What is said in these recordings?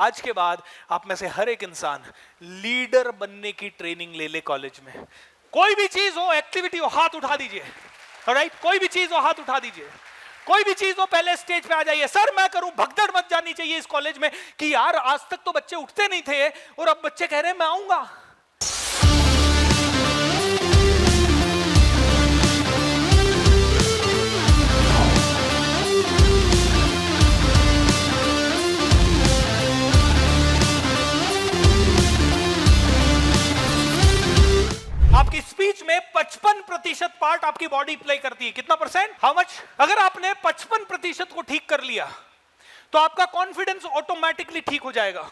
आज के बाद आप में से हर एक इंसान लीडर बनने की ट्रेनिंग ले ले कॉलेज में। कोई भी चीज हो, एक्टिविटी हो, हाथ उठा दीजिए। ऑलराइट, कोई भी चीज हो हाथ उठा दीजिए। कोई भी चीज हो पहले स्टेज पे आ जाइए। सर मैं करूं, भगदड़ मत जानी चाहिए इस कॉलेज में कि यार आज तक तो बच्चे उठते नहीं थे और अब बच्चे कह रहे हैं मैं आऊंगा। आपकी स्पीच में 55% पार्ट आपकी बॉडी प्ले करती है। कितना परसेंट? How much? अगर आपने 55% को ठीक कर लिया तो आपका कॉन्फिडेंस ऑटोमेटिकली ठीक हो जाएगा।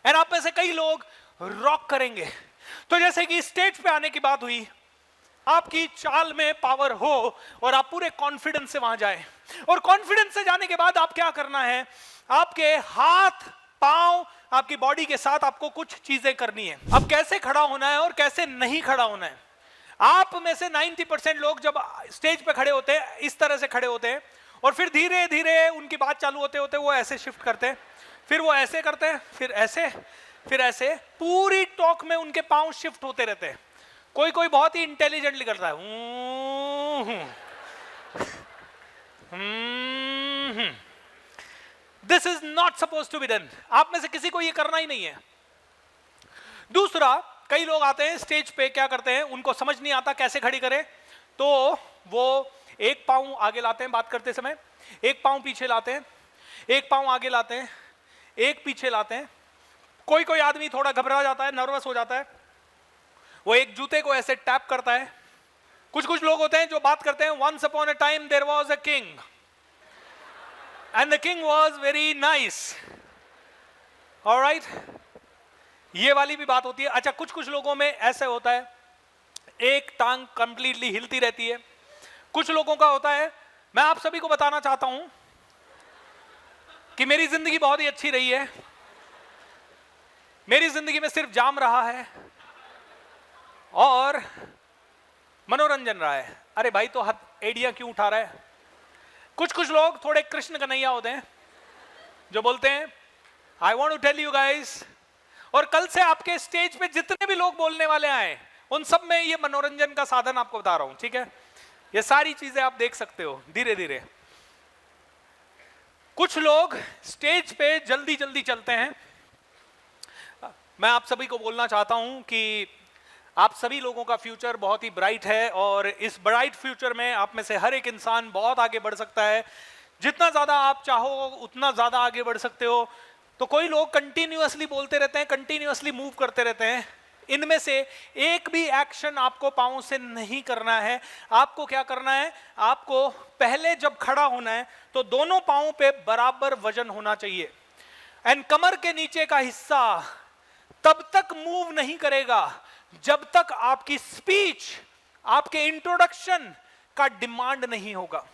एंड आप में से कई लोग रॉक करेंगे। तो जैसे कि स्टेज पे आने की बात हुई, आपकी चाल में पावर हो और आप पूरे कॉन्फिडेंस से वहां जाए। और कॉन्फिडेंस से जाने के बाद आप क्या करना है, आपके हाथ पांव आपकी बॉडी के साथ आपको कुछ चीजें करनी है। अब कैसे खड़ा होना है और कैसे नहीं खड़ा होना है। आप में से 90% लोग जब स्टेज पे खड़े होते हैं इस तरह से खड़े होते हैं और फिर धीरे धीरे उनकी बात चालू होते होते वो ऐसे शिफ्ट करते हैं, फिर वो ऐसे करते हैं, फिर ऐसे, फिर ऐसे। पूरी टॉक में उनके पांव शिफ्ट होते रहते हैं। कोई कोई बहुत ही इंटेलिजेंटली करता है, this is not suppose to be done. आप में से किसी को ये करना ही नहीं है। दूसरा, कई लोग आते हैं स्टेज पे, क्या करते हैं, उनको समझ नहीं आता कैसे खड़ी करें, तो वो एक पांव आगे लाते हैं बात करते समय, एक पांव पीछे लाते हैं, एक पांव आगे लाते हैं, एक पीछे लाते हैं। कोई कोई आदमी थोड़ा घबरा जाता है, नर्वस हो जाता है, वो एक जूते को ऐसे टैप करता है। कुछ कुछ लोग होते हैं जो बात करते हैं, once upon a time there was a king and the king was very nice, all right। ये वाली भी बात होती है। अच्छा, कुछ कुछ लोगों में ऐसे होता है, एक टांग कंप्लीटली हिलती रहती है। कुछ लोगों का होता है, मैं आप सभी को बताना चाहता हूं कि मेरी जिंदगी बहुत ही अच्छी रही है, मेरी जिंदगी में सिर्फ जाम रहा है और मनोरंजन रहा है। अरे भाई, तो एडिया क्यों उठा रहा है? कुछ कुछ लोग थोड़े कृष्ण कन्हैया होते हैं जो बोलते हैं I want to tell you guys, और कल से आपके स्टेज पे जितने भी लोग बोलने वाले आए उन सब में ये मनोरंजन का साधन आपको बता रहा हूं, ठीक है। ये सारी चीजें आप देख सकते हो धीरे धीरे। कुछ लोग स्टेज पे जल्दी जल्दी चलते हैं। मैं आप सभी को बोलना चाहता हूं कि आप सभी लोगों का फ्यूचर बहुत ही ब्राइट है और इस ब्राइट फ्यूचर में आप में से हर एक इंसान बहुत आगे बढ़ सकता है। जितना ज्यादा आप चाहो उतना ज्यादा आगे बढ़ सकते हो। तो कोई लोग कंटिन्यूअसली बोलते रहते हैं, कंटिन्यूअसली मूव करते रहते हैं। इनमें से एक भी एक्शन आपको पांव से नहीं करना है। आपको क्या करना है, आपको पहले जब खड़ा होना है तो दोनों पांव पे बराबर वजन होना चाहिए। एंड कमर के नीचे का हिस्सा तब तक मूव नहीं करेगा जब तक आपकी स्पीच, आपके इंट्रोडक्शन का डिमांड नहीं होगा।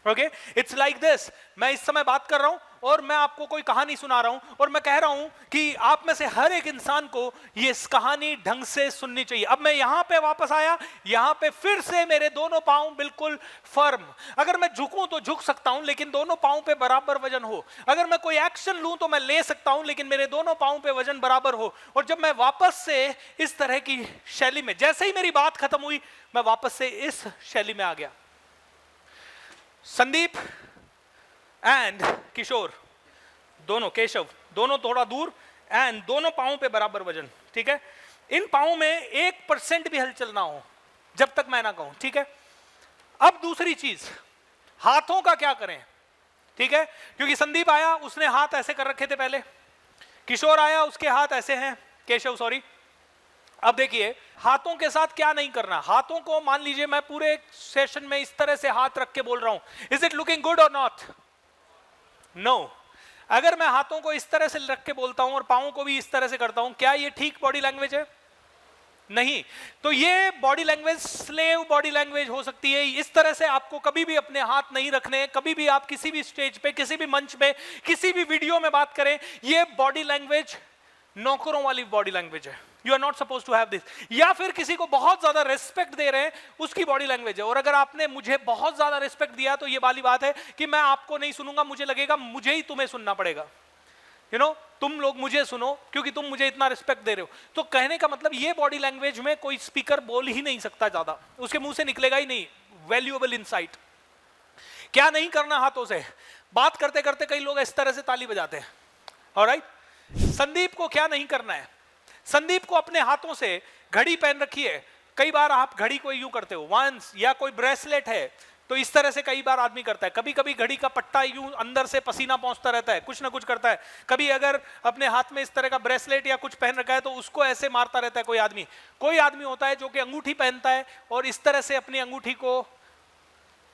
Okay, it's like this. मैं इस समय बात कर रहा हूं और मैं आपको कोई कहानी सुना रहा हूं और मैं कह रहा हूं कि आप में से हर एक इंसान को ये कहानी ढंग से सुननी चाहिए। अब मैं यहां पे वापस आया, यहां पे फिर से मेरे दोनों पांव बिल्कुल फर्म। अगर मैं झुकूं तो झुक सकता हूं लेकिन दोनों पांव पे बराबर वजन हो। अगर मैं कोई एक्शन लूं तो मैं ले सकता हूं लेकिन मेरे दोनों पांव पे वजन बराबर हो। और जब मैं वापस से इस तरह की शैली में, जैसे ही मेरी बात खत्म हुई मैं वापस से इस शैली में आ गया। संदीप एंड किशोर दोनों, केशव दोनों थोड़ा दूर एंड दोनों पांवों पे बराबर वजन, ठीक है। इन पांवों में 1% भी हलचल ना हो जब तक मैं ना कहूं, ठीक है। अब दूसरी चीज, हाथों का क्या करें, ठीक है। क्योंकि संदीप आया, उसने हाथ ऐसे कर रखे थे पहले, किशोर आया उसके हाथ ऐसे हैं, केशव सॉरी। अब देखिए हाथों के साथ क्या नहीं करना। हाथों को मान लीजिए मैं पूरे सेशन में इस तरह से हाथ रख के बोल रहा हूं, इज इट लुकिंग गुड और नॉट? नो। अगर मैं हाथों को इस तरह से रख के बोलता हूं और पांवों को भी इस तरह से करता हूं, क्या ये ठीक बॉडी लैंग्वेज है? नहीं। तो ये body language slave body language हो सकती है। इस तरह से आपको कभी भी अपने हाथ नहीं रखने। कभी भी आप किसी भी स्टेज पे, किसी भी मंच पे, किसी भी वीडियो में बात करें, ये बॉडी लैंग्वेज नौकरों वाली बॉडी लैंग्वेज है। You are not suppose to have this. या फिर किसी को बहुत ज्यादा रिस्पेक्ट दे रहे हैं, उसकी बॉडी लैंग्वेज है। और अगर आपने मुझे बहुत ज्यादा रिस्पेक्ट दिया तो ये वाली बात है कि मैं आपको नहीं सुनूंगा, मुझे लगेगा मुझे ही तुम्हें सुनना पड़ेगा। तुम लोग मुझे सुनो क्योंकि तुम मुझे इतना रिस्पेक्ट दे रहे हो। तो कहने का मतलब ये बॉडी लैंग्वेज में कोई स्पीकर बोल ही नहीं सकता, ज्यादा उसके मुंह से निकलेगा ही नहीं वैल्यूएबल इनसाइट। क्या नहीं करना हाथों से, बात करते करते कई लोग इस तरह से ताली बजाते हैं। ऑलराइट, संदीप को क्या नहीं करना है, संदीप को अपने हाथों से घड़ी पहन रखी है, कई बार आप घड़ी को यूं करते हो वंस, या कोई ब्रेसलेट है तो इस तरह से कई बार आदमी करता है। कभी कभी घड़ी का पट्टा यूं अंदर से पसीना पहुंचता रहता है, कुछ ना कुछ करता है। कभी अगर अपने हाथ में इस तरह का ब्रेसलेट या कुछ पहन रखा है तो उसको ऐसे मारता रहता है कोई आदमी। कोई आदमी होता है जो कि अंगूठी पहनता है और इस तरह से अपनी अंगूठी को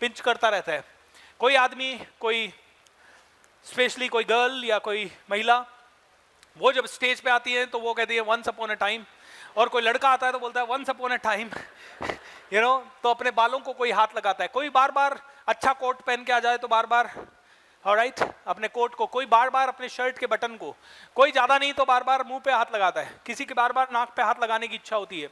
पिंच करता रहता है। कोई आदमी, कोई स्पेशली कोई गर्ल या कोई महिला, वो जब स्टेज पे आती है तो वो कहती है वंस अपॉन अ टाइम, और कोई लड़का आता है तो बोलता है वंस अपॉन अ टाइम, तो अपने बालों को कोई हाथ लगाता है। कोई बार बार अच्छा कोट पहन के आ जाए तो बार बार, ऑलराइट, अपने कोट को, कोई बार बार अपने शर्ट के बटन को, कोई ज्यादा नहीं तो बार बार मुंह पे हाथ लगाता है, किसी के बार बार नाक पे हाथ लगाने की इच्छा होती है।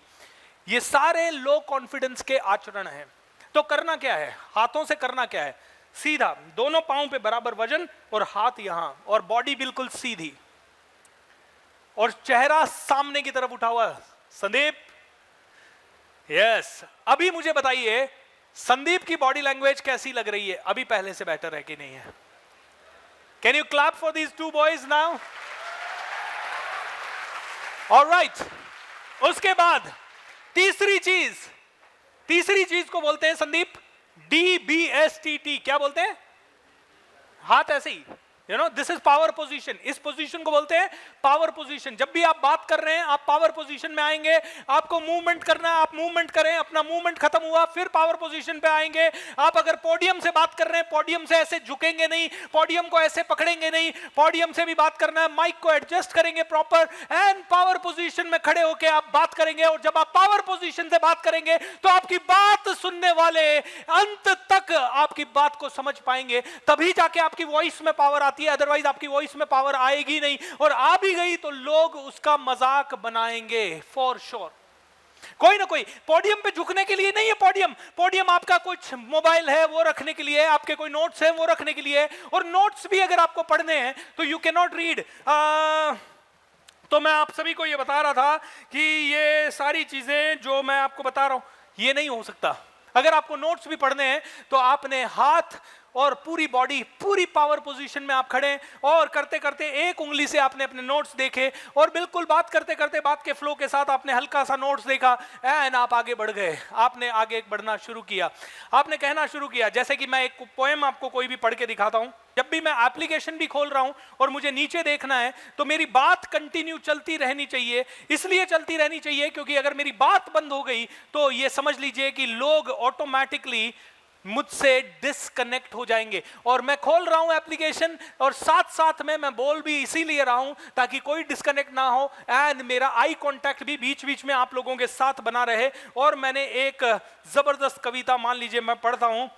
ये सारे लो कॉन्फिडेंस के आचरण हैं। तो करना क्या है, हाथों से करना क्या है, सीधा दोनों पांव पे बराबर वजन और हाथ यहां, और बॉडी बिल्कुल सीधी और चेहरा सामने की तरफ उठा हुआ। संदीप, यस, अभी मुझे बताइए संदीप की बॉडी लैंग्वेज कैसी लग रही है, अभी पहले से बेटर है कि नहीं है? Can you clap for these two boys now? Alright, उसके बाद तीसरी चीज को बोलते हैं संदीप DBSTT। क्या बोलते हैं? हाथ ऐसे ही, दिस इज पावर पोजीशन। इस पोजीशन को बोलते हैं पावर पोजीशन। जब भी आप बात कर रहे हैं आप पावर पोजीशन में आएंगे, आपको मूवमेंट करना है, आप मूवमेंट करें, अपना मूवमेंट खत्म हुआ फिर पावर पोजीशन पे आएंगे। आप अगर पोडियम से बात कर रहे हैं, पोडियम से ऐसे झुकेंगे नहीं, पोडियम को ऐसे पकड़ेंगे नहीं, पोडियम से भी बात करना है, माइक को एडजस्ट करेंगे प्रॉपर, एंड पावर पोजीशन में खड़े होकर आप बात करेंगे। और जब आप पावर पोजीशन से बात करेंगे तो आपकी बात सुनने वाले अंत तक आपकी बात को समझ पाएंगे, तभी जाके आपकी वॉइस में पावर आती है, अदरवाइज आपकी वॉइस में पावर आएगी नहीं, और आ भी गई तो लोग उसका मजाक बनाएंगे फॉर श्योर। कोई ना कोई पोडियम पे झुकने के लिए नहीं है। पोडियम आपका कुछ मोबाइल है वो रखने के लिए, आपके कोई नोट्स है वो रखने के लिए, और नोट्स भी अगर आपको पढ़ने हैं तो यू कैन नॉट रीड। तो मैं आप सभी को ये बता रहा था कि ये सारी चीजें जो मैं आपको बता रहा हूं ये नहीं हो सकता। अगर आपको नोट्स भी पढ़ने हैं तो आपने हाथ और पूरी बॉडी, पूरी पावर पोजीशन में आप खड़े, और करते करते एक उंगली से आपने अपने नोट्स देखे, और बिल्कुल बात करते करते बात के फ्लो के साथ आपने हल्का सा नोट्स देखा, एंड आप आगे बढ़ गए। आपने आगे बढ़ना शुरू किया, आपने कहना शुरू किया। जैसे कि मैं एक पोएम आपको कोई भी पढ़ के दिखाता हूं, जब भी मैं एप्लीकेशन भी खोल रहा हूं और मुझे नीचे देखना है तो मेरी बात कंटिन्यू चलती रहनी चाहिए। इसलिए चलती रहनी चाहिए क्योंकि अगर मेरी बात बंद हो गई तो ये समझ लीजिए कि लोग ऑटोमेटिकली मुझसे डिस्कनेक्ट हो जाएंगे। और मैं खोल रहा हूं एप्लीकेशन और साथ साथ में मैं बोल भी इसीलिए रहा हूं ताकि कोई डिस्कनेक्ट ना हो, एंड मेरा आई कांटेक्ट भी बीच बीच में आप लोगों के साथ बना रहे। और मैंने एक जबरदस्त कविता, मान लीजिए मैं पढ़ता हूं,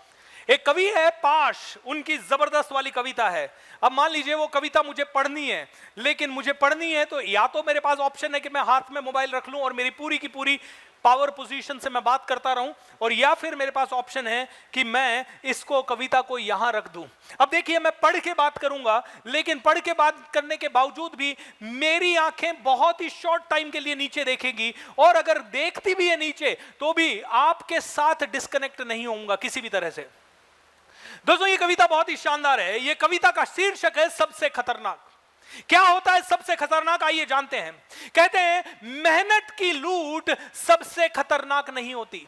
एक कवि है पाश, उनकी जबरदस्त वाली कविता है। अब मान लीजिए वो कविता मुझे पढ़नी है, लेकिन मुझे पढ़नी है तो या तो मेरे पास ऑप्शन है कि मैं हाथ में मोबाइल रख लूं और मेरी पूरी की पूरी पावर पोजीशन से मैं बात करता रहूं, और या फिर मेरे पास ऑप्शन है कि मैं इसको, कविता को यहां रख दूं। अब देखिए मैं पढ़ के बात करूंगा, लेकिन पढ़ के बात करने के बावजूद भी मेरी आंखें बहुत ही शॉर्ट टाइम के लिए नीचे देखेगी, और अगर देखती भी है नीचे तो भी आपके साथ डिस्कनेक्ट नहीं होऊंगा किसी भी तरह से। दोस्तों ये कविता बहुत ही शानदार है। ये कविता का शीर्षक है सबसे खतरनाक। क्या होता है सबसे खतरनाक, आइए जानते हैं। कहते हैं मेहनत की लूट सबसे खतरनाक नहीं होती।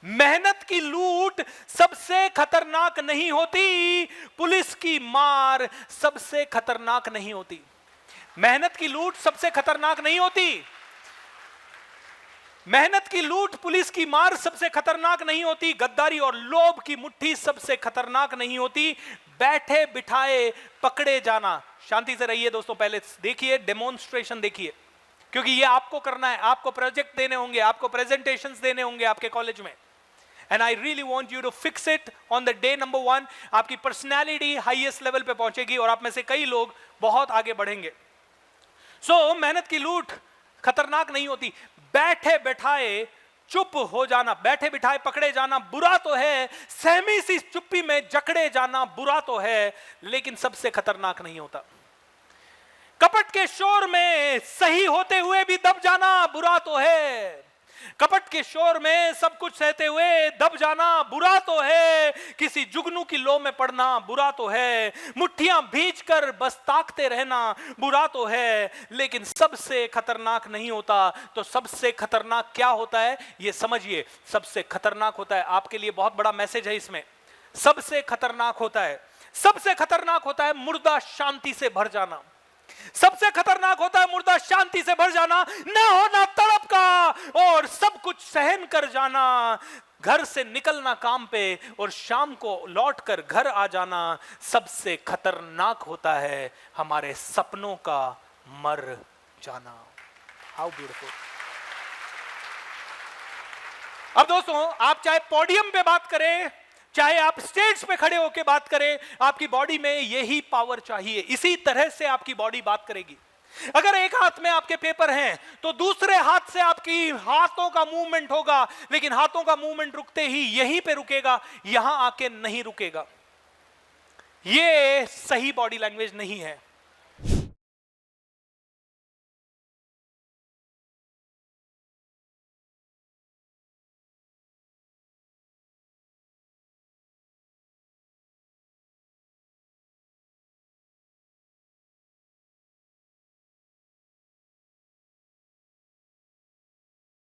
मेहनत की लूट सबसे खतरनाक नहीं होती, पुलिस की मार सबसे खतरनाक नहीं होती। मेहनत की लूट सबसे खतरनाक नहीं होती, मेहनत की लूट, पुलिस की मार सबसे खतरनाक नहीं होती, गद्दारी और लोभ की मुट्ठी सबसे खतरनाक नहीं होती, बैठे बिठाए पकड़े जाना। शांति से रहिए दोस्तों, पहले देखिए, डेमोन्स्ट्रेशन देखिए, क्योंकि ये आपको करना है। आपको प्रोजेक्ट देने होंगे, आपको प्रेजेंटेशंस देने होंगे आपके कॉलेज में, and I really want you to fix it on the day number 1। आपकी पर्सनैलिटी हाईएस्ट लेवल पे पहुंचेगी और आप में से कई लोग बहुत आगे बढ़ेंगे। सो मेहनत की लूट खतरनाक नहीं होती, बैठे बैठाए चुप हो जाना, बैठे बिठाए पकड़े जाना बुरा तो है, सहमी सी चुप्पी में जकड़े जाना बुरा तो है, लेकिन सबसे खतरनाक नहीं होता। कपट के शोर में सही होते हुए भी दब जाना बुरा तो है। कपट के शोर में सब कुछ सहते हुए दब जाना बुरा तो है। किसी जुगनू की लो में पड़ना बुरा तो है। मुट्ठियां भींच कर बस ताकते रहना बुरा तो है। लेकिन सबसे खतरनाक नहीं होता तो सबसे खतरनाक क्या होता है ये समझिए। सबसे खतरनाक होता है, आपके लिए बहुत बड़ा मैसेज है इसमें, सबसे खतरनाक होता है, सबसे खतरनाक होता है मुर्दा शांति से भर जाना। सबसे खतरनाक होता है मुर्दा शांति से भर जाना, न होना तड़प का और सब कुछ सहन कर जाना। घर से निकलना काम पे और शाम को लौटकर घर आ जाना। सबसे खतरनाक होता है हमारे सपनों का मर जाना। How beautiful. अब दोस्तों, आप चाहे पोडियम पे बात करें, चाहे आप स्टेज पे खड़े होकर बात करें, आपकी बॉडी में यही पावर चाहिए। इसी तरह से आपकी बॉडी बात करेगी। अगर एक हाथ में आपके पेपर हैं तो दूसरे हाथ से आपकी हाथों का मूवमेंट होगा, लेकिन हाथों का मूवमेंट रुकते ही यहीं पे रुकेगा, यहां आके नहीं रुकेगा। ये सही बॉडी लैंग्वेज नहीं है।